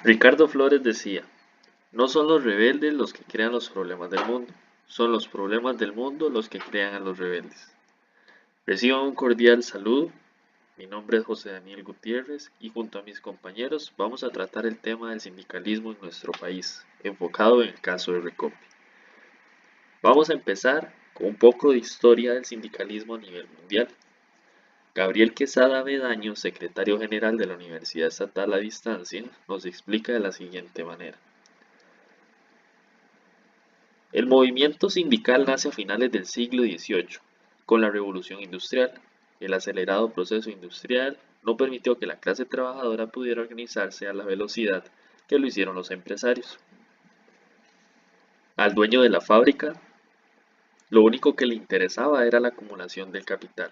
Ricardo Flores decía, no son los rebeldes los que crean los problemas del mundo, son los problemas del mundo los que crean a los rebeldes. Reciban un cordial saludo, mi nombre es José Daniel Gutiérrez y junto a mis compañeros vamos a tratar el tema del sindicalismo en nuestro país, enfocado en el caso de Recope. Vamos a empezar con un poco de historia del sindicalismo a nivel mundial. Gabriel Quesada Avedaño, secretario general de la Universidad Estatal a Distancia, nos explica de la siguiente manera. El movimiento sindical nace a finales del siglo XVIII, con la Revolución Industrial. El acelerado proceso industrial no permitió que la clase trabajadora pudiera organizarse a la velocidad que lo hicieron los empresarios. Al dueño de la fábrica, lo único que le interesaba era la acumulación del capital.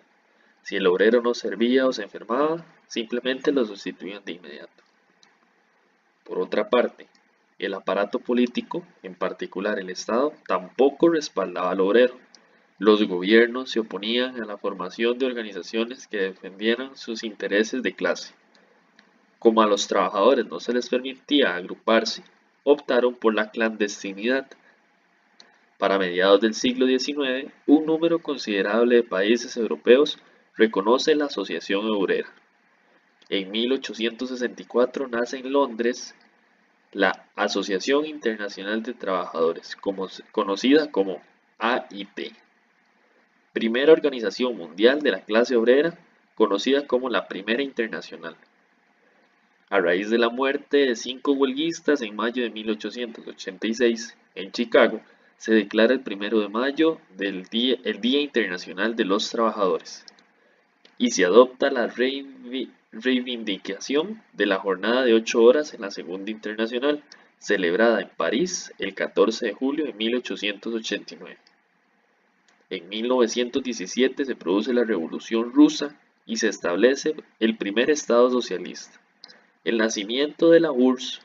Si el obrero no servía o se enfermaba, simplemente lo sustituían de inmediato. Por otra parte, el aparato político, en particular el Estado, tampoco respaldaba al obrero. Los gobiernos se oponían a la formación de organizaciones que defendieran sus intereses de clase. Como a los trabajadores no se les permitía agruparse, optaron por la clandestinidad. Para mediados del siglo XIX, un número considerable de países europeos reconoce la Asociación Obrera. En 1864 nace en Londres la Asociación Internacional de Trabajadores, conocida como AIT, primera organización mundial de la clase obrera, conocida como la Primera Internacional. A raíz de la muerte de 5 huelguistas en mayo de 1886 en Chicago, se declara el 1 de mayo el Día Internacional de los Trabajadores y se adopta la reivindicación de la jornada de 8 horas en la Segunda Internacional, celebrada en París el 14 de julio de 1889. En 1917 se produce la Revolución Rusa y se establece el primer Estado socialista. El nacimiento de la URSS,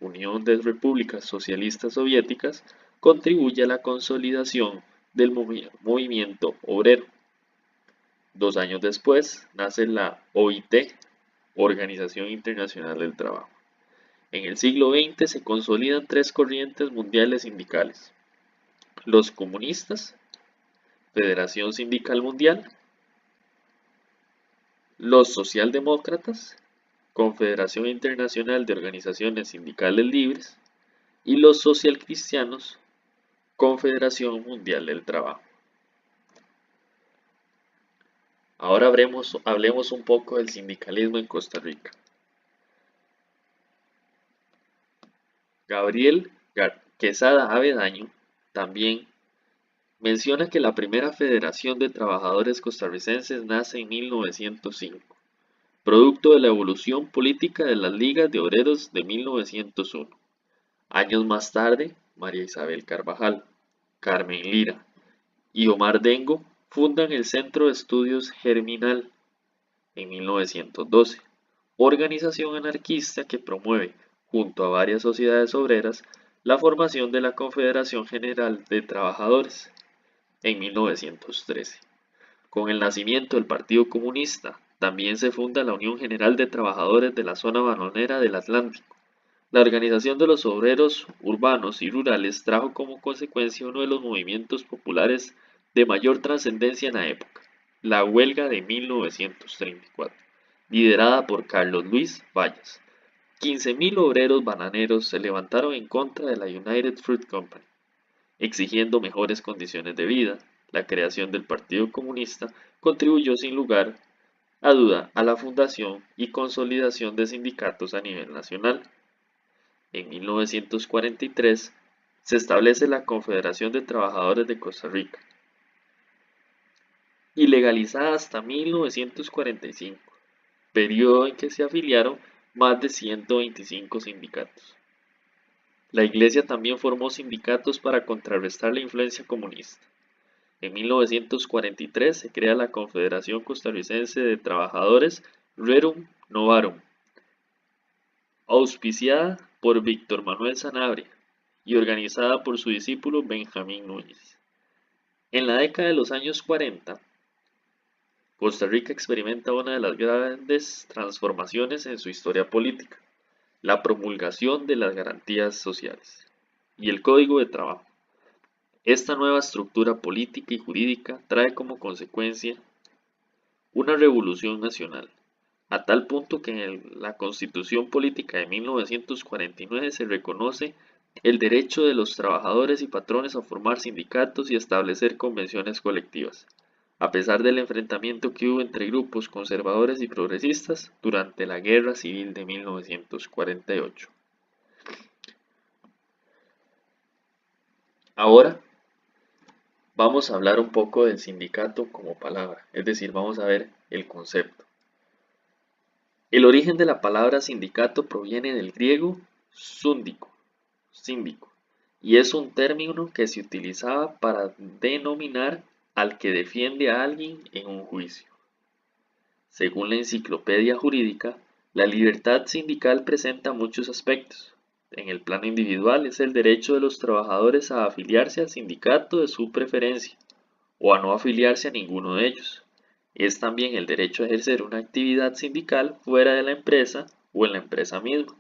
Unión de Repúblicas Socialistas Soviéticas, contribuye a la consolidación del movimiento obrero. 2 años después nace la OIT, Organización Internacional del Trabajo. En el siglo XX se consolidan 3 corrientes mundiales sindicales: los comunistas, Federación Sindical Mundial, los socialdemócratas, Confederación Internacional de Organizaciones Sindicales Libres, y los socialcristianos, Confederación Mundial del Trabajo. Ahora hablemos un poco del sindicalismo en Costa Rica. Gabriel Quesada Avedaño también menciona que la primera Federación de Trabajadores Costarricenses nace en 1905, producto de la evolución política de las ligas de obreros de 1901. Años más tarde, María Isabel Carvajal, Carmen Lira y Omar Dengo fundan el Centro de Estudios Germinal en 1912, organización anarquista que promueve, junto a varias sociedades obreras, la formación de la Confederación General de Trabajadores en 1913. Con el nacimiento del Partido Comunista, también se funda la Unión General de Trabajadores de la Zona Bananera del Atlántico. La organización de los obreros urbanos y rurales trajo como consecuencia uno de los movimientos populares de mayor trascendencia en la época, la huelga de 1934, liderada por Carlos Luis Vallas. 15.000 obreros bananeros se levantaron en contra de la United Fruit Company, exigiendo mejores condiciones de vida. La creación del Partido Comunista contribuyó sin lugar a duda a la fundación y consolidación de sindicatos a nivel nacional. En 1943 se establece la Confederación de Trabajadores de Costa Rica, ilegalizada hasta 1945, periodo en que se afiliaron más de 125 sindicatos. La Iglesia también formó sindicatos para contrarrestar la influencia comunista. En 1943 se crea la Confederación Costarricense de Trabajadores Rerum Novarum, auspiciada por Víctor Manuel Sanabria y organizada por su discípulo Benjamín Núñez. En la década de los años 40, Costa Rica experimenta una de las grandes transformaciones en su historia política. la promulgación de las garantías sociales y el Código de Trabajo. Esta nueva estructura política y jurídica trae como consecuencia una revolución nacional, a tal punto que en la Constitución Política de 1949 se reconoce el derecho de los trabajadores y patrones a formar sindicatos y establecer convenciones colectivas, a pesar del enfrentamiento que hubo entre grupos conservadores y progresistas durante la Guerra Civil de 1948. Ahora vamos a hablar un poco del sindicato como palabra, es decir, vamos a ver el concepto. El origen de la palabra sindicato proviene del griego síndico, y es un término que se utilizaba para denominar al que defiende a alguien en un juicio. Según la Enciclopedia Jurídica, la libertad sindical presenta muchos aspectos. En el plano individual es el derecho de los trabajadores a afiliarse al sindicato de su preferencia o a no afiliarse a ninguno de ellos. Es también el derecho a ejercer una actividad sindical fuera de la empresa o en la empresa misma.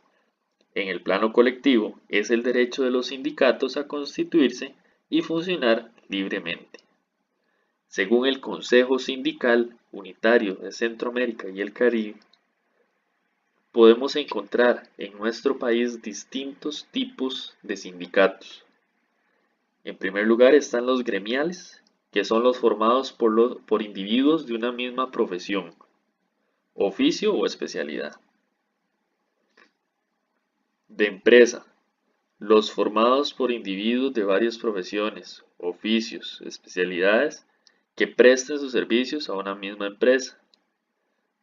En el plano colectivo es el derecho de los sindicatos a constituirse y funcionar libremente. Según el Consejo Sindical Unitario de Centroamérica y el Caribe, podemos encontrar en nuestro país distintos tipos de sindicatos. En primer lugar están los gremiales, que son los formados por individuos de una misma profesión, oficio o especialidad. De empresa, los formados por individuos de varias profesiones, oficios, especialidades, que presten sus servicios a una misma empresa.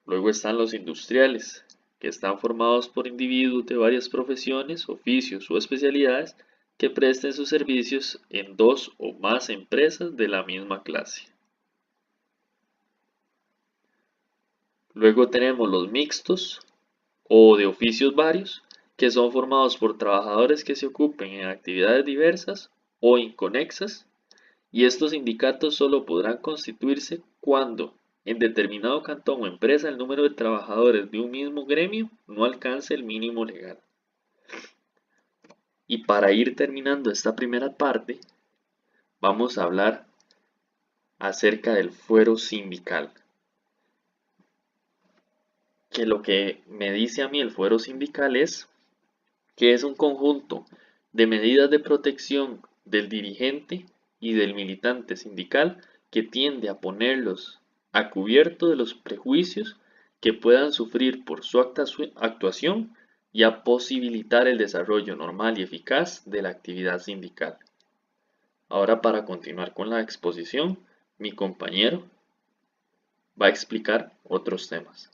Luego están los industriales, que están formados por individuos de varias profesiones, oficios o especialidades que presten sus servicios en dos o más empresas de la misma clase. Luego tenemos los mixtos o de oficios varios, que son formados por trabajadores que se ocupen en actividades diversas o inconexas, y estos sindicatos solo podrán constituirse cuando en determinado cantón o empresa el número de trabajadores de un mismo gremio no alcance el mínimo legal. Y para ir terminando esta primera parte, vamos a hablar acerca del fuero sindical. Que lo que me dice a mí el fuero sindical es que es un conjunto de medidas de protección del dirigente y del militante sindical que tiende a ponerlos a cubierto de los prejuicios que puedan sufrir por su actuación y a posibilitar el desarrollo normal y eficaz de la actividad sindical. Ahora, para continuar con la exposición, mi compañero va a explicar otros temas.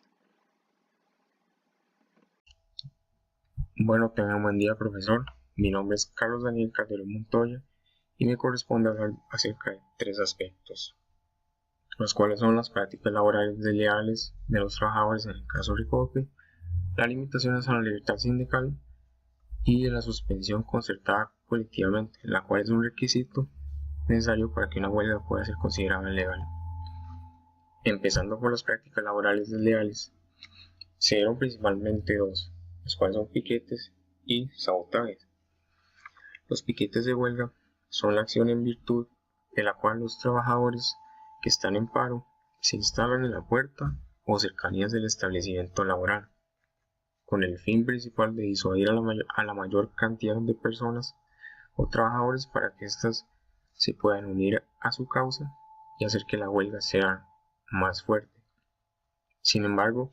Bueno, tengan buen día, profesor. Mi nombre es Carlos Daniel Calderón Montoya y me corresponde hablar acerca de tres aspectos, los cuales son las prácticas laborales desleales de los trabajadores en el caso Recope, las limitaciones a la libertad sindical y de la suspensión concertada colectivamente, la cual es un requisito necesario para que una huelga pueda ser considerada legal. Empezando por las prácticas laborales desleales, se dieron principalmente dos, los cuales son piquetes y sabotajes. Los piquetes de huelga son la acción en virtud de la cual los trabajadores que están en paro se instalan en la puerta o cercanías del establecimiento laboral, con el fin principal de disuadir a la mayor cantidad de personas o trabajadores para que éstas se puedan unir a su causa y hacer que la huelga sea más fuerte. Sin embargo,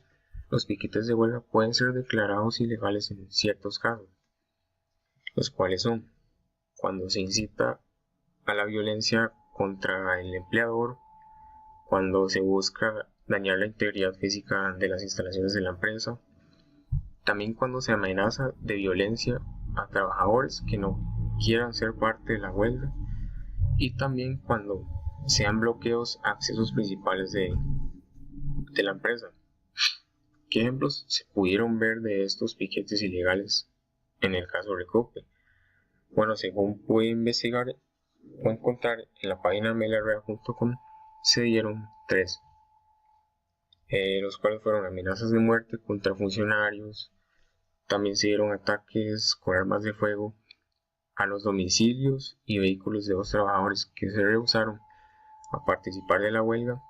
los piquetes de huelga pueden ser declarados ilegales en ciertos casos, los cuales son cuando se incita a la violencia contra el empleador, cuando se busca dañar la integridad física de las instalaciones de la empresa, también cuando se amenaza de violencia a trabajadores que no quieran ser parte de la huelga, y también cuando sean bloqueos a accesos principales de la empresa. ¿Qué ejemplos se pudieron ver de estos piquetes ilegales en el caso Recope? Bueno, según pude investigar o encontrar en la página melarrea.com, se dieron tres, los cuales fueron amenazas de muerte contra funcionarios, También se dieron ataques con armas de fuego a los domicilios y vehículos de los trabajadores que se rehusaron a participar de la huelga.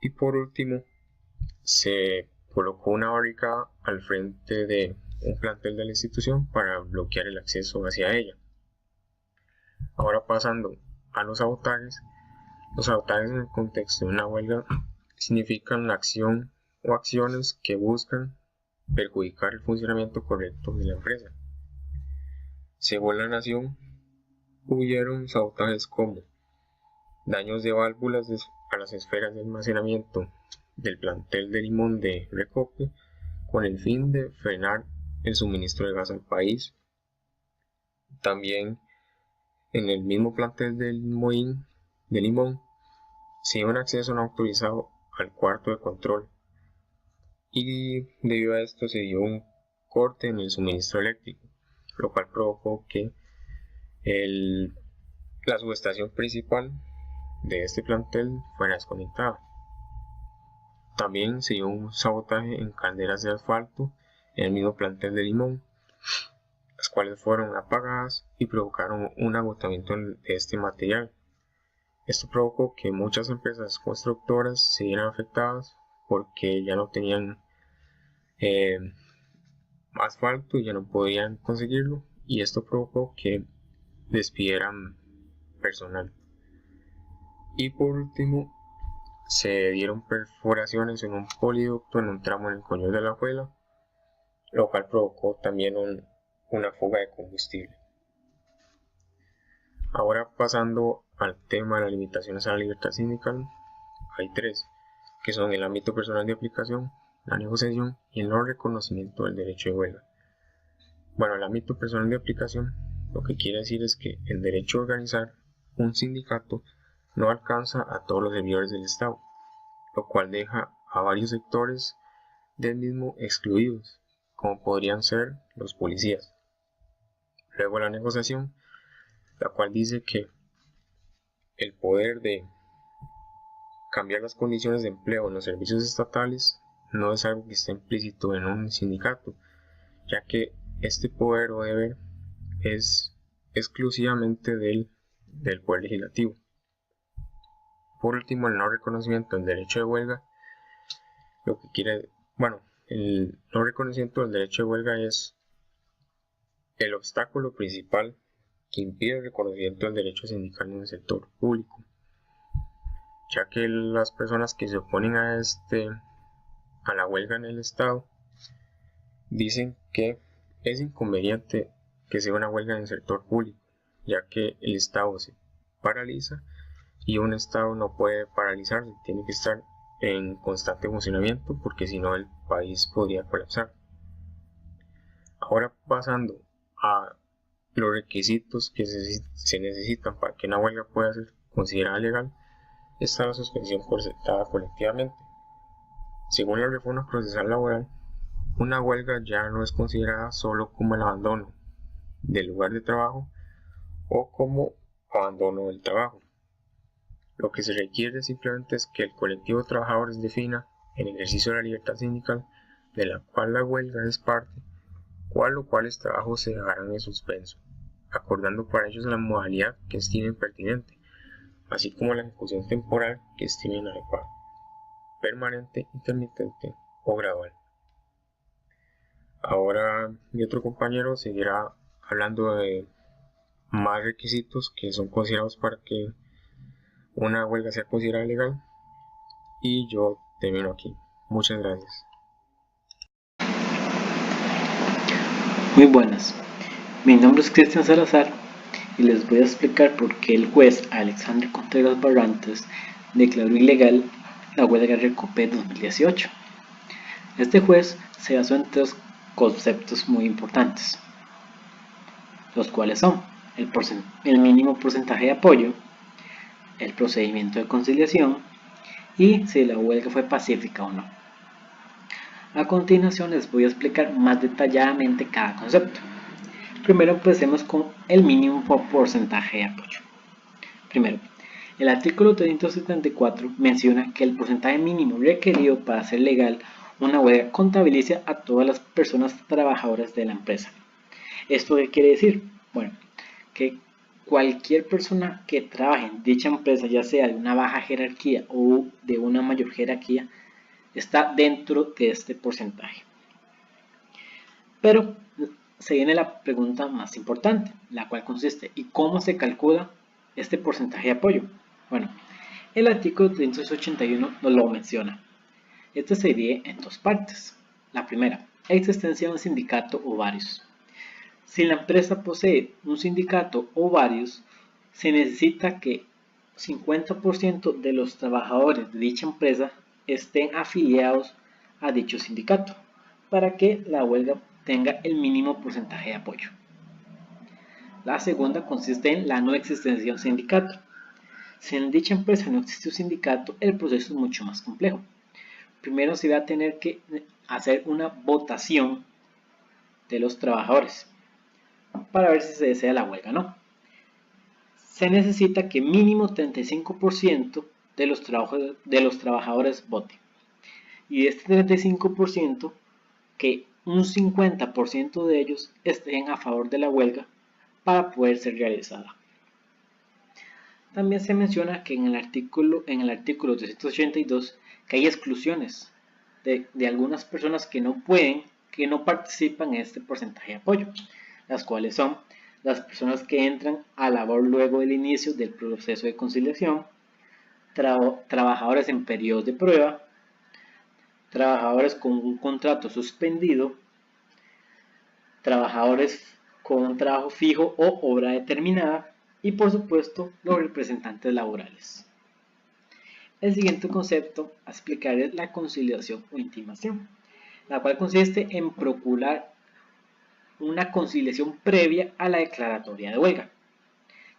Y por último, se colocó una barricada al frente de un plantel de la institución para bloquear el acceso hacia ella. Ahora pasando a los sabotajes en el contexto de una huelga significan la acción o acciones que buscan perjudicar el funcionamiento correcto de la empresa. Según La Nación, hubieron sabotajes como daños de válvulas a las esferas de almacenamiento del plantel de Limón de Recope con el fin de frenar el suministro de gas al país. También en el mismo plantel del Moín de Limón se dio un acceso no autorizado al cuarto de control y debido a esto se dio un corte en el suministro eléctrico, lo cual provocó que la subestación principal de este plantel fuera desconectada. También se dio un sabotaje en calderas de asfalto en el mismo plantel de Limón, las cuales fueron apagadas y provocaron un agotamiento de este material. Esto provocó que muchas empresas constructoras se vieran afectadas porque ya no tenían asfalto y ya no podían conseguirlo, y esto provocó que despidieran personal. Y por último, se dieron perforaciones en un poliducto en un tramo en el Coñol de la Juela, lo cual provocó también una fuga de combustible. Ahora pasando al tema de las limitaciones a la libertad sindical, hay tres, que son el ámbito personal de aplicación, la negociación y el no reconocimiento del derecho de huelga. Bueno, el ámbito personal de aplicación lo que quiere decir es que el derecho a organizar un sindicato no alcanza a todos los servidores del Estado, lo cual deja a varios sectores del mismo excluidos, como podrían ser los policías. Luego la negociación, la cual dice que el poder de cambiar las condiciones de empleo en los servicios estatales no es algo que esté implícito en un sindicato, ya que este poder o deber es exclusivamente del poder legislativo. Por último, el no reconocimiento del derecho de huelga, el no reconocimiento del derecho de huelga es el obstáculo principal que impide el reconocimiento del derecho sindical en el sector público, ya que las personas que se oponen a la huelga en el Estado dicen que es inconveniente que sea una huelga en el sector público, ya que el Estado se paraliza y un Estado no puede paralizarse, tiene que estar en constante funcionamiento porque si no el país podría colapsar. Ahora pasando a los requisitos que se necesitan para que una huelga pueda ser considerada legal, está la suspensión concertada colectivamente. Según la reforma procesal laboral, una huelga ya no es considerada solo como el abandono del lugar de trabajo o como abandono del trabajo. Lo que se requiere simplemente es que el colectivo de trabajadores defina, en ejercicio de la libertad sindical, de la cual la huelga es parte, cuál o cuáles trabajos se dejarán en suspenso, acordando para ellos la modalidad que estimen pertinente, así como la ejecución temporal que estimen adecuada, permanente, intermitente o gradual. Ahora mi otro compañero seguirá hablando de más requisitos que son considerados para que una huelga sea considerada legal, y yo termino aquí. Muchas gracias. Muy buenas, mi nombre es Cristian Salazar y les voy a explicar por qué el juez Alexandre Contreras Barrantes declaró ilegal la huelga Recope 2018. Este juez se basó en tres conceptos muy importantes, los cuales son el mínimo porcentaje de apoyo, el procedimiento de conciliación y si la huelga fue pacífica o no. A continuación les voy a explicar más detalladamente cada concepto. Primero empecemos con el mínimo porcentaje de apoyo. Primero, el artículo 374 menciona que el porcentaje mínimo requerido para hacer legal una huelga contabiliza a todas las personas trabajadoras de la empresa. ¿Esto qué quiere decir? Bueno, que cualquier persona que trabaje en dicha empresa, ya sea de una baja jerarquía o de una mayor jerarquía, está dentro de este porcentaje. Pero se viene la pregunta más importante, la cual consiste: ¿y cómo se calcula este porcentaje de apoyo? Bueno, el artículo 381 nos lo menciona. Este se divide en dos partes. La primera, existencia de un sindicato o varios. Si la empresa posee un sindicato o varios, se necesita que 50% de los trabajadores de dicha empresa estén afiliados a dicho sindicato para que la huelga tenga el mínimo porcentaje de apoyo. La segunda consiste en la no existencia de un sindicato. Si en dicha empresa no existe un sindicato, el proceso es mucho más complejo. Primero se va a tener que hacer una votación de los trabajadores para ver si se desea la huelga o no. Se necesita que mínimo 35% de los trabajadores voten. Y de este 35%, que un 50% de ellos estén a favor de la huelga para poder ser realizada. También se menciona que en el artículo 382 que hay exclusiones de algunas personas que no participan en este porcentaje de apoyo, las cuales son las personas que entran a labor luego del inicio del proceso de conciliación, trabajadores en periodos de prueba, trabajadores con un contrato suspendido, trabajadores con un trabajo fijo o obra determinada y, por supuesto, los representantes laborales. El siguiente concepto a explicar es la conciliación o intimación, la cual consiste en procurar una conciliación previa a la declaratoria de huelga,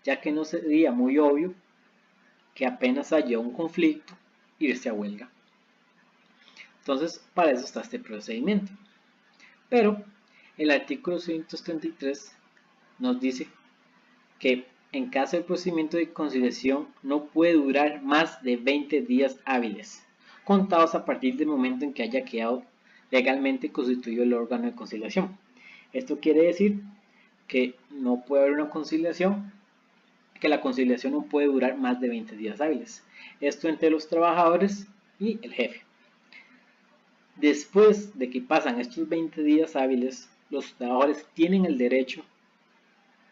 ya que no sería muy obvio que apenas haya un conflicto irse a huelga. Entonces, para eso está este procedimiento. Pero el artículo 133 nos dice que en caso del procedimiento de conciliación no puede durar más de 20 días hábiles, contados a partir del momento en que haya quedado legalmente constituido el órgano de conciliación. Esto quiere decir que no puede haber una conciliación, que la conciliación no puede durar más de 20 días hábiles. Esto entre los trabajadores y el jefe. Después de que pasan estos 20 días hábiles, los trabajadores tienen el derecho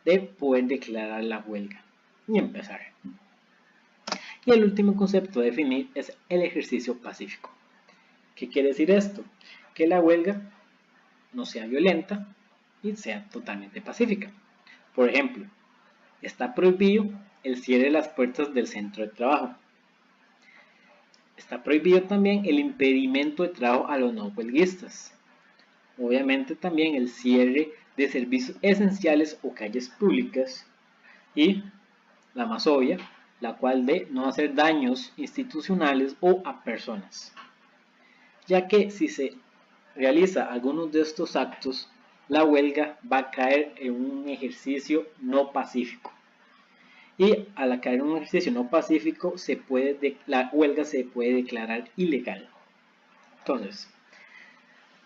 de poder declarar la huelga y empezar. Y el último concepto a definir es el ejercicio pacífico. ¿Qué quiere decir esto? Que la huelga no sea violenta y sea totalmente pacífica. Por ejemplo, está prohibido el cierre de las puertas del centro de trabajo. Está prohibido también el impedimento de trabajo a los no huelguistas. Obviamente también el cierre de servicios esenciales o calles públicas. Y la más obvia, la cual de no hacer daños institucionales o a personas. Ya que si se realiza algunos de estos actos, la huelga va a caer en un ejercicio no pacífico. Y al caer en un ejercicio no pacífico, la huelga se puede declarar ilegal. Entonces,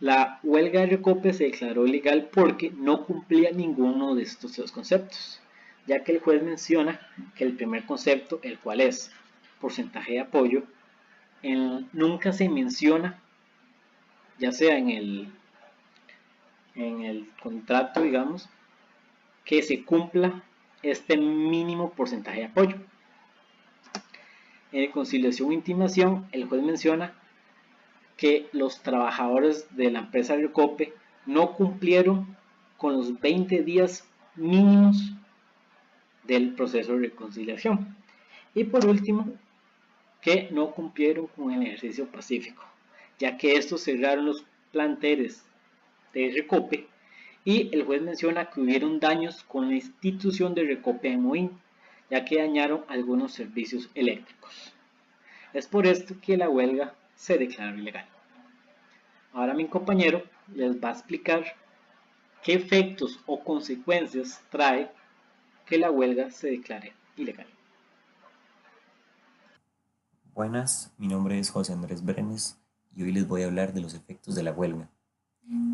la huelga de Recope se declaró ilegal porque no cumplía ninguno de estos dos conceptos, ya que el juez menciona que el primer concepto, el cual es porcentaje de apoyo, nunca se menciona, ya sea en el contrato, digamos, que se cumpla este mínimo porcentaje de apoyo. En conciliación e intimación, el juez menciona que los trabajadores de la empresa Recope no cumplieron con los 20 días mínimos del proceso de reconciliación. Y por último, que no cumplieron con el ejercicio pacífico, ya que estos cerraron los planteles de Recope y el juez menciona que hubieron daños con la institución de Recope en Moín, ya que dañaron algunos servicios eléctricos. Es por esto que la huelga se declaró ilegal. Ahora mi compañero les va a explicar qué efectos o consecuencias trae que la huelga se declare ilegal. Buenas, mi nombre es José Andrés Brenes y hoy les voy a hablar de los efectos de la huelga.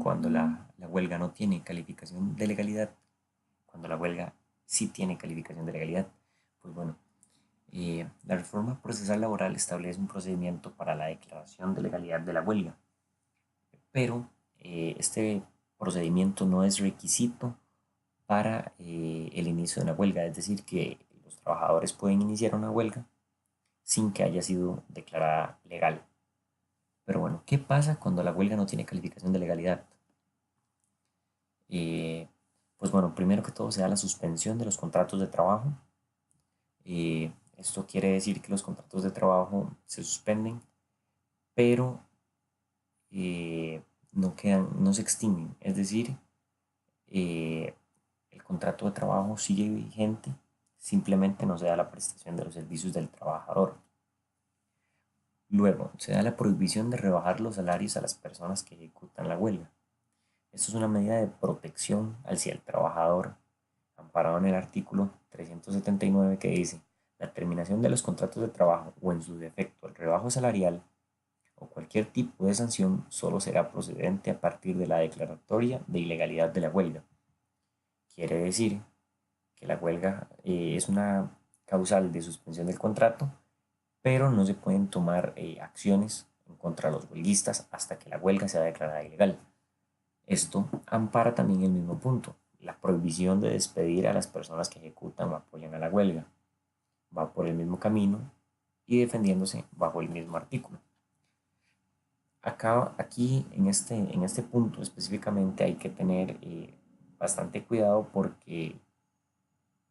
Cuando la huelga no tiene calificación de legalidad, cuando la huelga sí tiene calificación de legalidad, pues bueno, la reforma procesal laboral establece un procedimiento para la declaración de legalidad de la huelga, pero este procedimiento no es requisito para el inicio de una huelga, es decir, que los trabajadores pueden iniciar una huelga sin que haya sido declarada legal. Pero bueno, ¿qué pasa cuando la huelga no tiene calificación de legalidad? Pues bueno, primero que todo se da la suspensión de los contratos de trabajo. Esto quiere decir que los contratos de trabajo se suspenden, pero no se extinguen. Es decir, el contrato de trabajo sigue vigente, simplemente no se da la prestación de los servicios del trabajador. Luego, se da la prohibición de rebajar los salarios a las personas que ejecutan la huelga. Esto es una medida de protección hacia el trabajador, amparado en el artículo 379 que dice: la terminación de los contratos de trabajo o en su defecto el rebajo salarial o cualquier tipo de sanción solo será procedente a partir de la declaratoria de ilegalidad de la huelga. Quiere decir que la huelga es una causal de suspensión del contrato, pero no se pueden tomar acciones en contra de los huelguistas hasta que la huelga sea declarada ilegal. Esto ampara también el mismo punto, la prohibición de despedir a las personas que ejecutan o apoyan a la huelga. Va por el mismo camino y defendiéndose bajo el mismo artículo. Aquí en este punto específicamente hay que tener bastante cuidado porque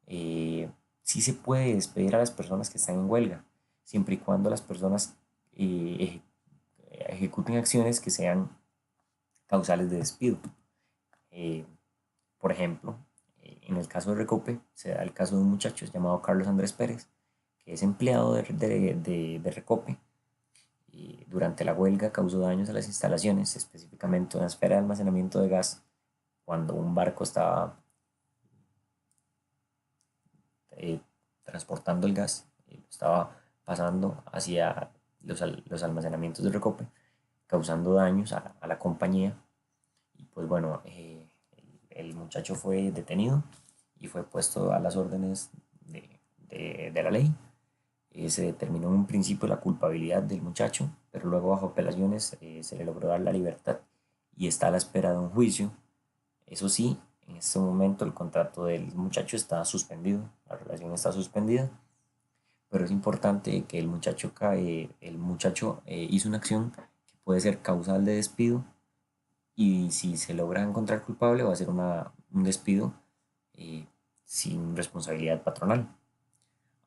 sí se puede despedir a las personas que están en huelga, siempre y cuando las personas ejecuten acciones que sean causales de despido. Por ejemplo, en el caso de Recope, se da el caso de un muchacho llamado Carlos Andrés Pérez, que es empleado de Recope. Y durante la huelga causó daños a las instalaciones, específicamente una esfera de almacenamiento de gas, cuando un barco estaba transportando el gas, estaba pasando hacia los almacenamientos de Recope, causando daños a la compañía. Y pues bueno, el muchacho fue detenido y fue puesto a las órdenes de la ley. Se determinó en un principio la culpabilidad del muchacho, pero luego bajo apelaciones se le logró dar la libertad y está a la espera de un juicio. Eso sí, en este momento el contrato del muchacho está suspendido, la relación está suspendida, pero es importante que el muchacho hizo una acción que puede ser causal de despido, y si se logra encontrar culpable va a ser un despido sin responsabilidad patronal.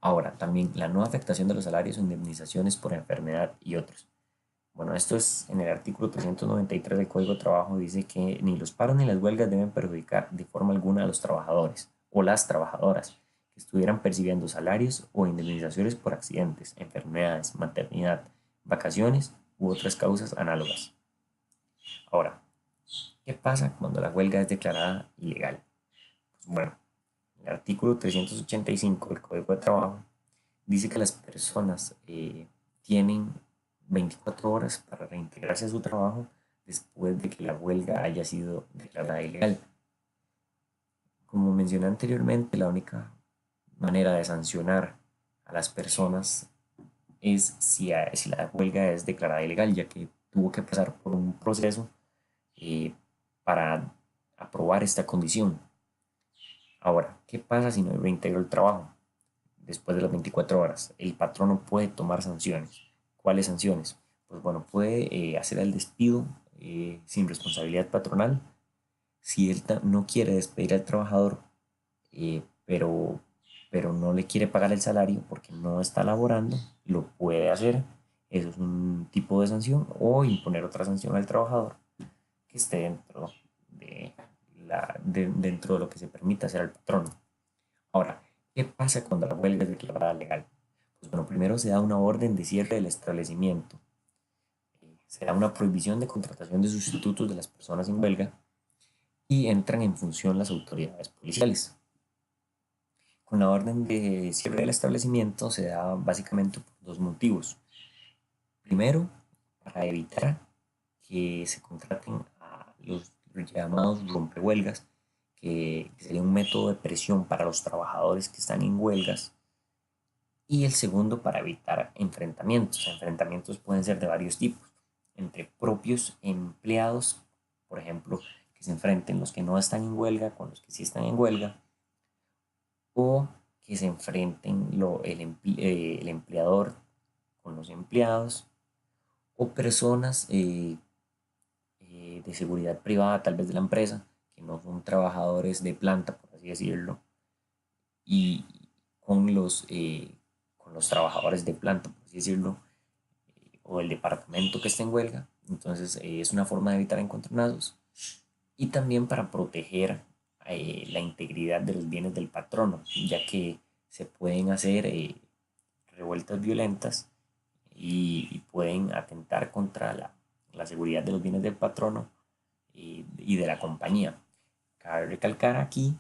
Ahora, también la no afectación de los salarios o indemnizaciones por enfermedad y otros. Bueno, esto es en el artículo 393 del Código de Trabajo, dice que ni los paros ni las huelgas deben perjudicar de forma alguna a los trabajadores o las trabajadoras que estuvieran percibiendo salarios o indemnizaciones por accidentes, enfermedades, maternidad, vacaciones u otras causas análogas. Ahora, ¿qué pasa cuando la huelga es declarada ilegal? Pues bueno, el artículo 385 del Código de Trabajo dice que las personas tienen 24 horas para reintegrarse a su trabajo después de que la huelga haya sido declarada ilegal. Como mencioné anteriormente, la única manera de sancionar a las personas es si la huelga es declarada ilegal, ya que tuvo que pasar por un proceso para aprobar esta condición. Ahora, ¿qué pasa si no reintegro el trabajo? Después de las 24 horas, el patrono puede tomar sanciones. ¿Cuáles sanciones? Pues bueno, puede hacer el despido sin responsabilidad patronal. Si él no quiere despedir al trabajador, pero no le quiere pagar el salario porque no está laborando, lo puede hacer. Eso es un tipo de sanción, o imponer otra sanción al trabajador que esté dentro de lo que se permite hacer al patrono. Ahora, ¿qué pasa cuando la huelga es declarada legal? Pues bueno, primero se da una orden de cierre del establecimiento. Se da una prohibición de contratación de sustitutos de las personas en huelga y entran en función las autoridades policiales. Con la orden de cierre del establecimiento se da básicamente por dos motivos. Primero, para evitar que se contraten a los llamados rompehuelgas, que sería un método de presión para los trabajadores que están en huelgas, y el segundo para evitar enfrentamientos. Enfrentamientos pueden ser de varios tipos, entre propios empleados, por ejemplo, que se enfrenten los que no están en huelga con los que sí están en huelga, o que se enfrenten el empleador con los empleados, o personas de seguridad privada, tal vez de la empresa, que no son trabajadores de planta, por así decirlo, y con los trabajadores de planta, por así decirlo, o el departamento que esté en huelga. Entonces es una forma de evitar encontronazos y también para proteger la integridad de los bienes del patrono, ya que se pueden hacer revueltas violentas y pueden atentar contra la seguridad de los bienes del patrono y de la compañía. Cabe recalcar aquí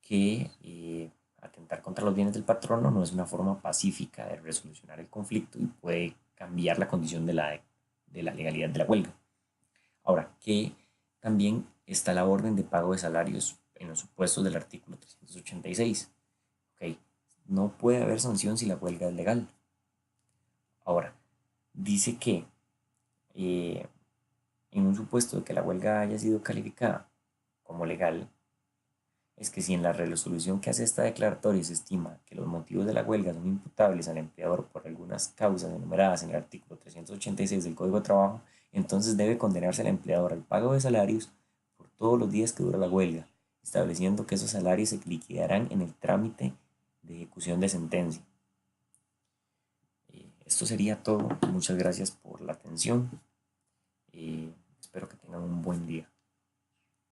que atentar contra los bienes del patrono no es una forma pacífica de resolucionar el conflicto y puede cambiar la condición de la legalidad de la huelga. Ahora, que también está la orden de pago de salarios en los supuestos del artículo 386. Ok, no puede haber sanción si la huelga es legal. Ahora, dice que eh, en un supuesto de que la huelga haya sido calificada como legal, es que si en la resolución que hace esta declaratoria se estima que los motivos de la huelga son imputables al empleador por algunas causas enumeradas en el artículo 386 del Código de Trabajo, entonces debe condenarse al empleador al pago de salarios por todos los días que dura la huelga, estableciendo que esos salarios se liquidarán en el trámite de ejecución de sentencia. Esto sería todo. Muchas gracias por la atención. Espero que tengan un buen día.